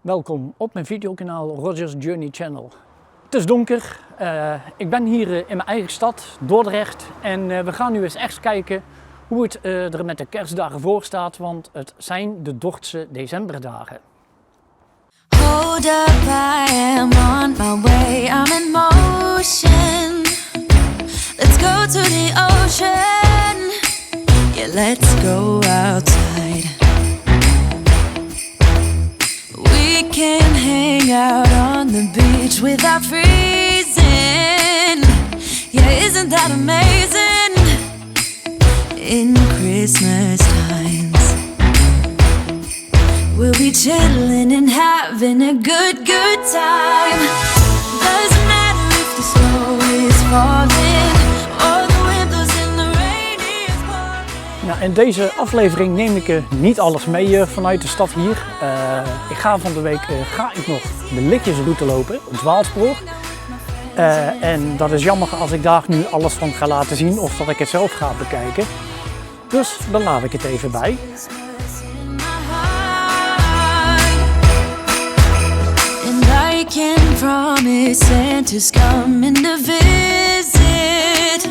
Welkom op mijn videokanaal Roger's Journey Channel. Het is donker, ik ben hier in mijn eigen stad, Dordrecht, en we gaan nu eens echt kijken hoe het er met de kerstdagen voor staat, want het zijn de Dordtse December Dagen. Hold up, I am on my way, I'm in motion. Let's go to the ocean, yeah, let's go outside. We can hang out on the beach without freezing. Yeah, isn't that amazing? In Christmas times, we'll be chilling and having a good time. Doesn't matter if the snow is falling or the wind blows in the rain is pouring. Ja, in deze aflevering neem ik niet alles mee vanuit de stad hier. Ik ga van de week nog de lichtjesroute lopen, het dwaalspoor. En dat is jammer als ik daar nu alles van ga laten zien of dat ik het zelf ga bekijken. Dus dan laat ik het even bij. I can promise Santa's coming to visit.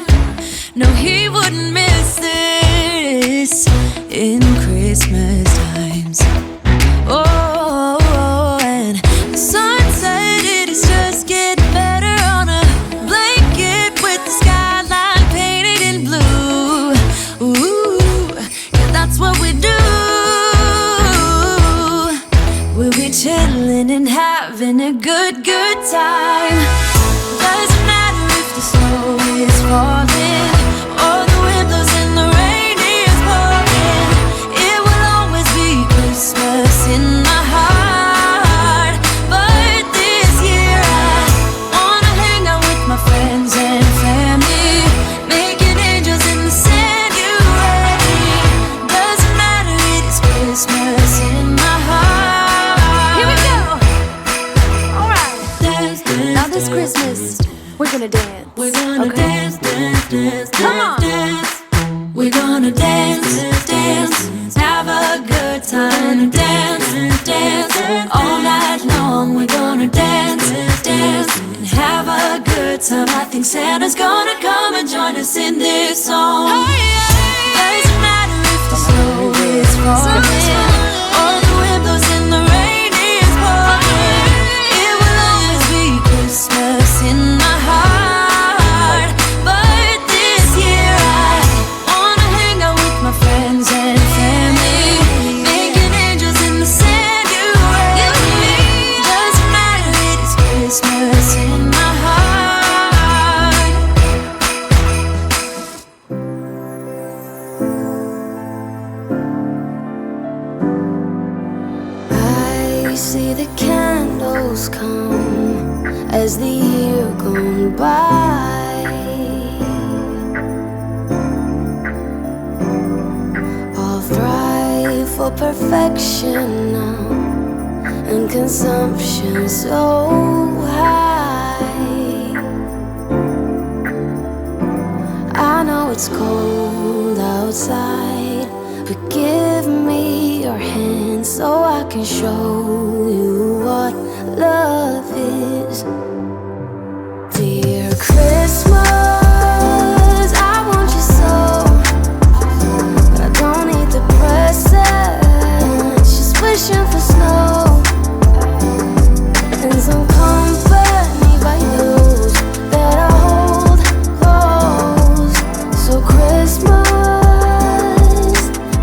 No, he wouldn't miss this in Christmas times. Oh, and the sun said it is just getting better on a blanket with the skyline painted in blue. Ooh, yeah, that's what we do. We'll be chilling and having a good time. Doesn't matter if the snow is falling or the wind blows and the rain is pouring. It will always be Christmas in my heart. But this year I wanna hang out with my friends and family, making angels in the sanctuary. Doesn't matter, it is Christmas in my heart. This Christmas, we're gonna dance. We're gonna dance, dance, dance, come on. Dance. We're gonna dance, dance, have a good time. Dance, dance, all night long. We're gonna dance, dance, and have a good time. I think Santa's gonna come and join us in this song. Doesn't matter if the snow is falling or the wind blows and the rain is pouring. It will always be Christmas in my heart. But this year I wanna hang out with my friends and family, making angels in the sanctuary. Doesn't matter, it is Christmas in my heart. I see the candles come as the year gone by. All thrive for perfection now, and consumption so high. I know it's cold outside, but give me your hand so I can show you what love is. Dear Christmas, I want you so. I don't need the presents, just wishing for snow and some company by you that I hold close. So Christmas,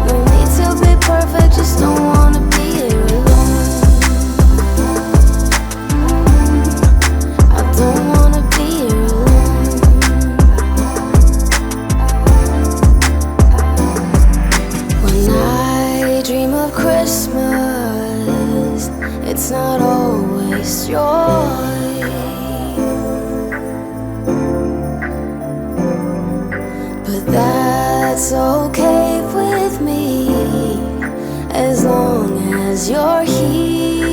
no need to be perfect, just don't wanna be here alone. I don't wanna be here alone. When I dream of Christmas, it's not always joy, but that's okay with me as long as you're here.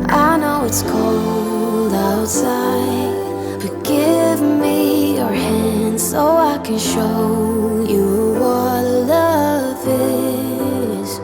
I know it's cold outside, but give me your hand so I can show you what love is.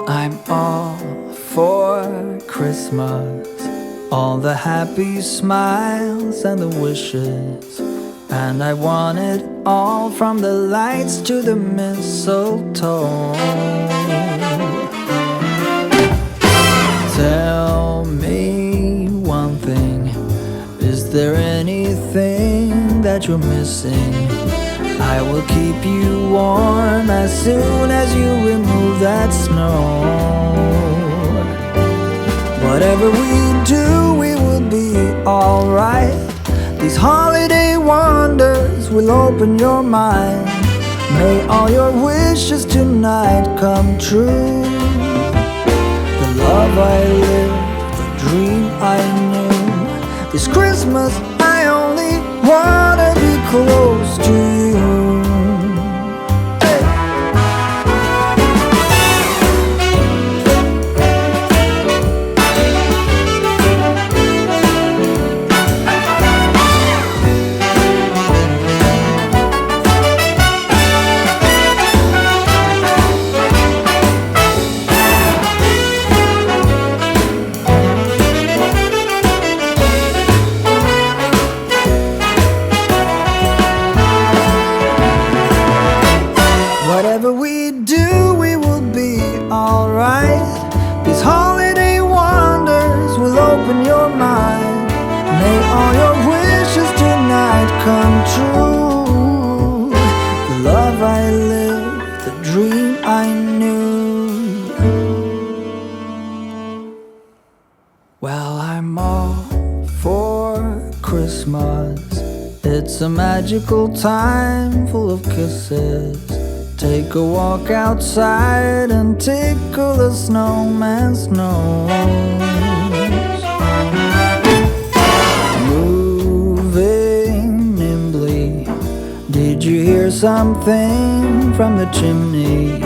I'm all for Christmas, all the happy smiles and the wishes, and I want it all from the lights to the mistletoe. Tell me one thing, is there anything that you're missing? I will keep you warm as soon as you remove that snow. Whatever we do, we will be alright. These holiday wonders will open your mind. May all your wishes tonight come true. The love I lived, the dream I knew. This Christmas I only wanna be close to you. Whatever we do, we will be alright. These holiday wonders will open your mind. May all your wishes tonight come true. The love I lived, the dream I knew. Well, I'm all for Christmas. It's a magical time full of kisses. Take a walk outside and tickle the snowman's nose. Moving nimbly, did you hear something from the chimney?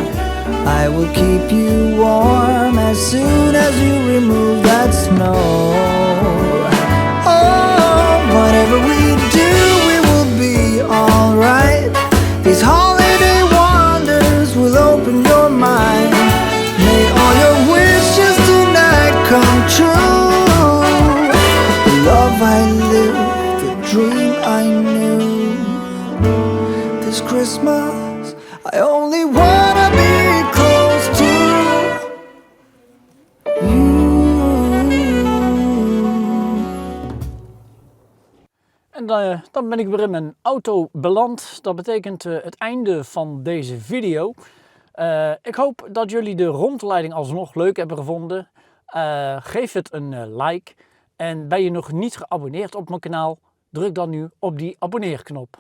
I will keep you warm as soon as you remove that snow. Oh, whatever we do, we will be alright. These holiday wonders will open your mind. May all your wishes tonight come true. The love I lived, the dream I knew. This Christmas I only wanna be close to you. En dan ben ik weer in mijn auto beland. Dat betekent het einde van deze video. Ik hoop dat jullie de rondleiding alsnog leuk hebben gevonden. Geef het een like. En ben je nog niet geabonneerd op mijn kanaal? Druk dan nu op die abonneerknop.